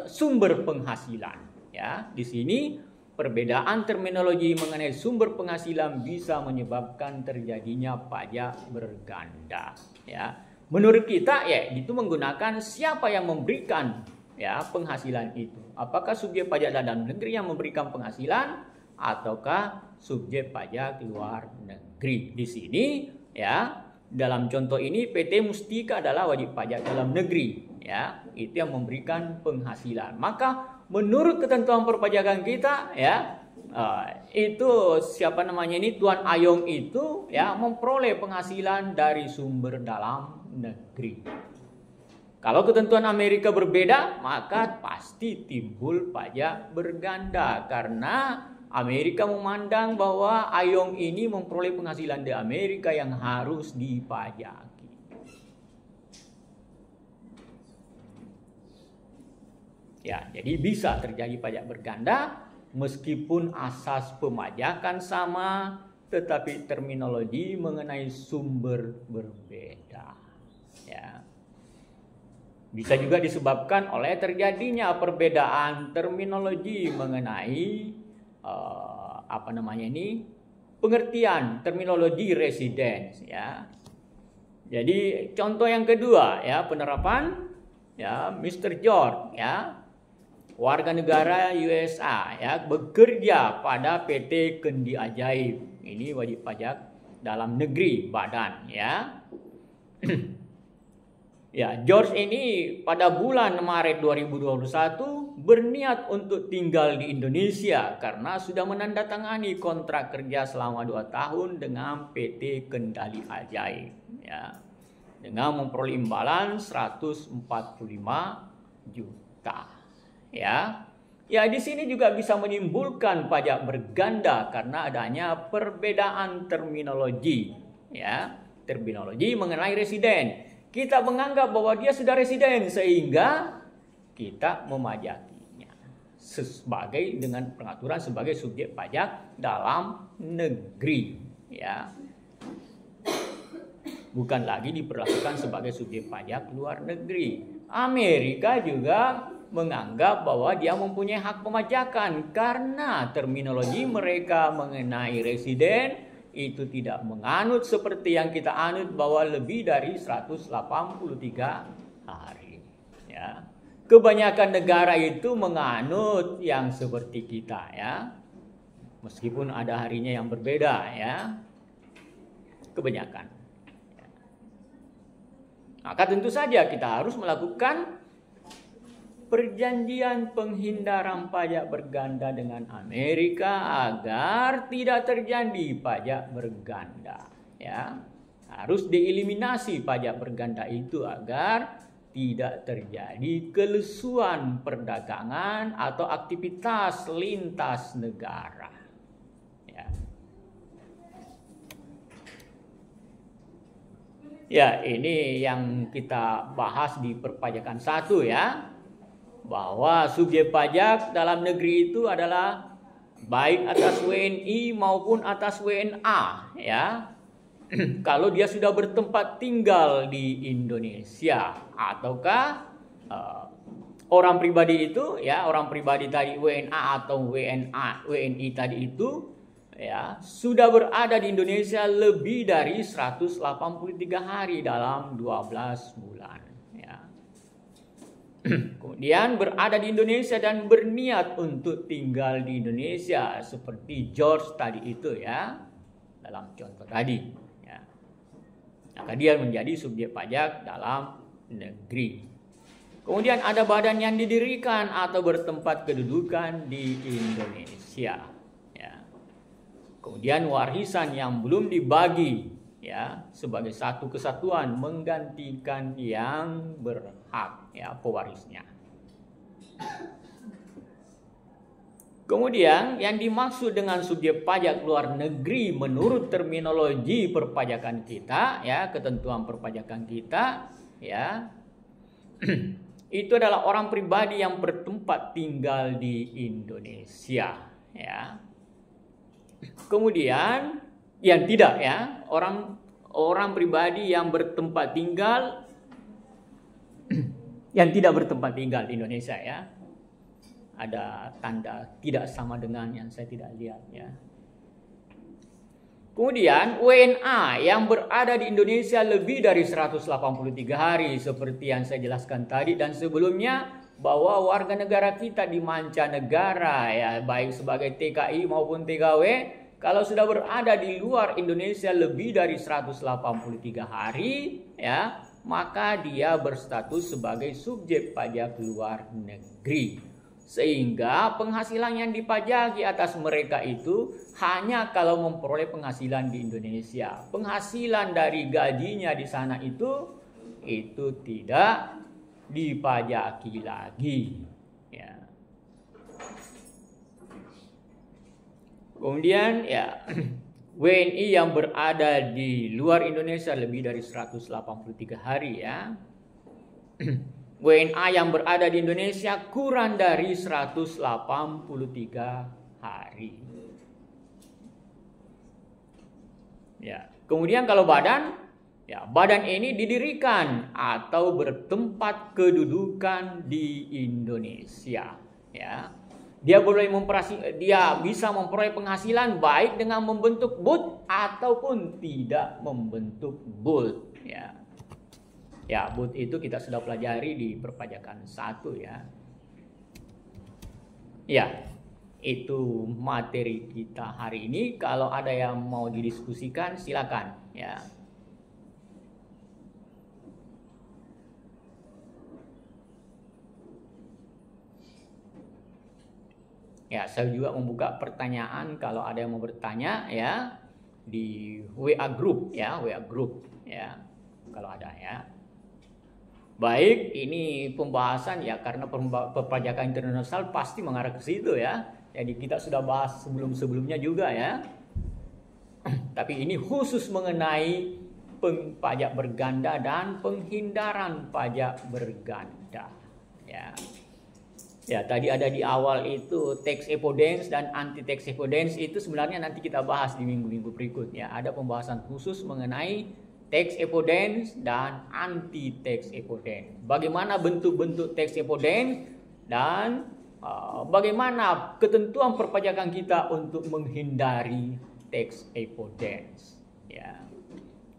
sumber penghasilan, ya. Di sini perbedaan terminologi mengenai sumber penghasilan bisa menyebabkan terjadinya pajak berganda, ya. Menurut kita, ya, itu menggunakan siapa yang memberikan, ya, penghasilan itu. Apakah subjek pajak dalam negeri yang memberikan penghasilan ataukah subjek pajak luar negeri. Di sini, ya, dalam contoh ini PT Mustika adalah wajib pajak dalam negeri, ya, itu yang memberikan penghasilan. Maka menurut ketentuan perpajakan kita, ya, itu siapa namanya ini Tuan Ayong itu, ya, memperoleh penghasilan dari sumber dalam negeri. Kalau ketentuan Amerika berbeda, maka pasti timbul pajak berganda karena Amerika memandang bahwa Ayong ini memperoleh penghasilan di Amerika yang harus dipajaki. Ya, jadi bisa terjadi pajak berganda meskipun asas pemajakan sama, tetapi terminologi mengenai sumber berbeda. Ya. Bisa juga disebabkan oleh terjadinya perbedaan terminologi mengenai pengertian terminologi residence, ya. Jadi contoh yang kedua, ya, penerapan, ya, Mr. George, ya, warga negara USA, ya, bekerja pada PT Kendi Ajaib. Ini wajib pajak dalam negeri badan, ya. Ya, George ini pada bulan Maret 2021 berniat untuk tinggal di Indonesia karena sudah menandatangani kontrak kerja selama 2 tahun dengan PT Kendali Ajaib, ya, dengan memperoleh imbalan 145 juta, ya. Ya, di sini juga bisa menimbulkan pajak berganda karena adanya perbedaan terminologi, ya, terminologi mengenai residen. Kita menganggap bahwa dia sudah residen sehingga kita memajakinya. sebagai dengan pengaturan sebagai subjek pajak dalam negeri, ya. Bukan lagi diperlakukan sebagai subjek pajak luar negeri. Amerika juga menganggap bahwa dia mempunyai hak pemajakan karena terminologi mereka mengenai residen itu tidak menganut seperti yang kita anut bahwa lebih dari 183 hari. Ya. Kebanyakan negara itu menganut yang seperti kita, ya. Meskipun ada harinya yang berbeda, ya. Kebanyakan. Maka tentu saja kita harus melakukan perjanjian penghindaran pajak berganda dengan Amerika agar tidak terjadi pajak berganda, ya. Harus dieliminasi pajak berganda itu agar tidak terjadi kelesuan perdagangan atau aktivitas lintas negara. Ya, ini yang kita bahas di perpajakan 1, ya. Bahwa subjek pajak dalam negeri itu adalah baik atas WNI maupun atas WNA, ya. Kalau dia sudah bertempat tinggal di Indonesia ataukah orang pribadi itu, ya, orang pribadi tadi WNA atau WNI tadi itu, ya, sudah berada di Indonesia lebih dari 183 hari dalam 12 bulan, ya. Kemudian berada di Indonesia dan berniat untuk tinggal di Indonesia seperti George tadi itu, ya, dalam contoh tadi, ya. Maka dia menjadi subjek pajak dalam negeri. Kemudian ada badan yang didirikan atau bertempat kedudukan di Indonesia. Kemudian warisan yang belum dibagi, ya, sebagai satu kesatuan menggantikan yang berhak, ya, pewarisnya. Kemudian yang dimaksud dengan subjek pajak luar negeri menurut terminologi perpajakan kita, ya, ketentuan perpajakan kita, ya, itu adalah orang pribadi yang bertempat tinggal di Indonesia, ya. Kemudian yang tidak, ya, orang pribadi yang bertempat tinggal yang tidak bertempat tinggal di Indonesia, ya. Ada tanda tidak sama dengan yang saya tidak lihat, ya. Kemudian WNA yang berada di Indonesia lebih dari 183 hari seperti yang saya jelaskan tadi dan sebelumnya, bahwa warga negara kita di mancanegara, ya, baik sebagai TKI maupun TKW, kalau sudah berada di luar Indonesia lebih dari 183 hari, ya, maka dia berstatus sebagai subjek pajak luar negeri. Sehingga penghasilan yang dipajaki atas mereka itu hanya kalau memperoleh penghasilan di Indonesia. Penghasilan dari gajinya di sana itu tidak dipajaki lagi, ya. Kemudian, ya, WNI yang berada di luar Indonesia lebih dari 183 hari, ya. WNA yang berada di Indonesia kurang dari 183 hari. Ya. Kemudian kalau badan, ya, badan ini didirikan atau bertempat kedudukan di Indonesia, ya. Dia bisa memperoleh penghasilan baik dengan membentuk BUT ataupun tidak membentuk BUT, ya. Ya, BUT itu kita sudah pelajari di perpajakan 1, ya. Ya, itu materi kita hari ini. Kalau ada yang mau didiskusikan silakan, ya. Ya, saya juga membuka pertanyaan kalau ada yang mau bertanya, ya, di WA group, ya, WA group, ya, kalau ada, ya. Baik, ini pembahasan, ya, karena perpajakan internasional pasti mengarah ke situ, ya. Jadi kita sudah bahas sebelum-sebelumnya juga, ya. Tapi ini khusus mengenai pajak berganda dan penghindaran pajak berganda, ya. Ya, tadi ada di awal itu tax avoidance dan anti tax avoidance, itu sebenarnya nanti kita bahas di minggu-minggu berikutnya. Ada pembahasan khusus mengenai tax avoidance dan anti tax avoidance. Bagaimana bentuk-bentuk tax avoidance dan bagaimana ketentuan perpajakan kita untuk menghindari tax avoidance. Ya.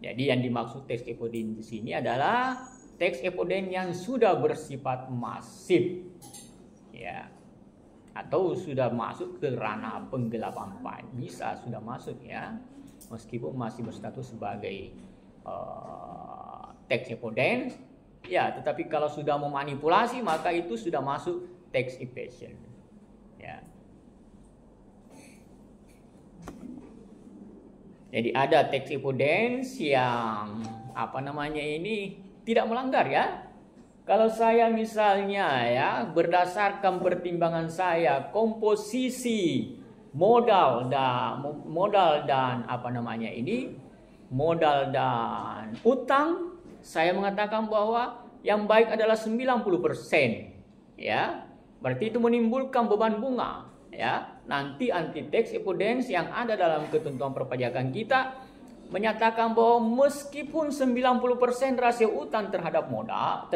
Jadi yang dimaksud tax avoidance di sini adalah tax avoidance yang sudah bersifat masif. Ya, atau sudah masuk ke ranah penggelapan pajak, bisa sudah masuk ya, meskipun masih berstatus sebagai tax avoidance ya, tetapi kalau sudah memanipulasi maka itu sudah masuk tax evasion ya. Jadi ada tax avoidance yang tidak melanggar ya. Kalau saya misalnya ya, berdasarkan pertimbangan saya, komposisi modal dan utang, saya mengatakan bahwa yang baik adalah 90% ya. Berarti itu menimbulkan beban bunga ya. Nanti anti tax avoidance yang ada dalam ketentuan perpajakan kita menyatakan bahwa meskipun 90% rasio utang terhadap modal,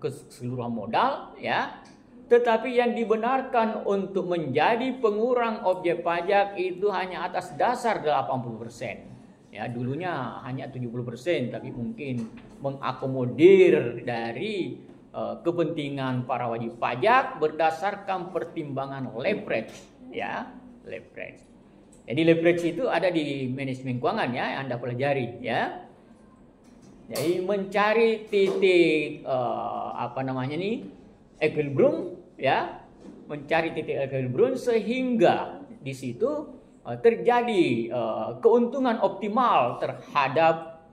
keseluruhan modal ya, tetapi yang dibenarkan untuk menjadi pengurang objek pajak itu hanya atas dasar 80%. Ya, dulunya hanya 70%, tapi mungkin mengakomodir dari kepentingan para wajib pajak berdasarkan pertimbangan leverage ya, leverage. Jadi leverage itu ada di manajemen keuangan ya, Anda pelajari ya. Jadi mencari titik equilibrium ya, mencari titik equilibrium sehingga di situ terjadi keuntungan optimal terhadap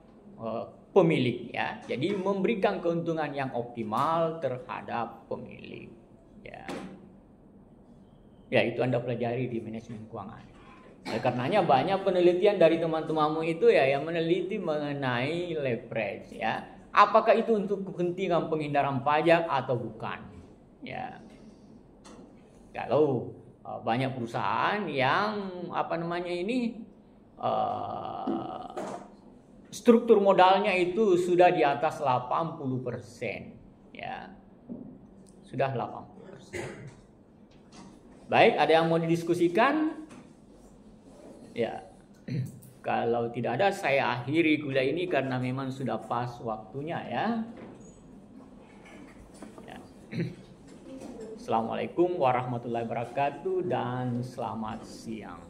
pemilik ya. Jadi memberikan keuntungan yang optimal terhadap pemilik ya. Ya, itu Anda pelajari di manajemen keuangan. Karenanya banyak penelitian dari teman-temanmu itu ya yang meneliti mengenai leverage ya. Apakah itu untuk kepentingan penghindaran pajak atau bukan? Ya. Kalau banyak perusahaan yang struktur modalnya itu sudah di atas 80% ya. Sudah 80%. Baik, ada yang mau didiskusikan? Ya, kalau tidak ada saya akhiri kuliah ini karena memang sudah pas waktunya ya. Assalamualaikum warahmatullahi wabarakatuh dan selamat siang.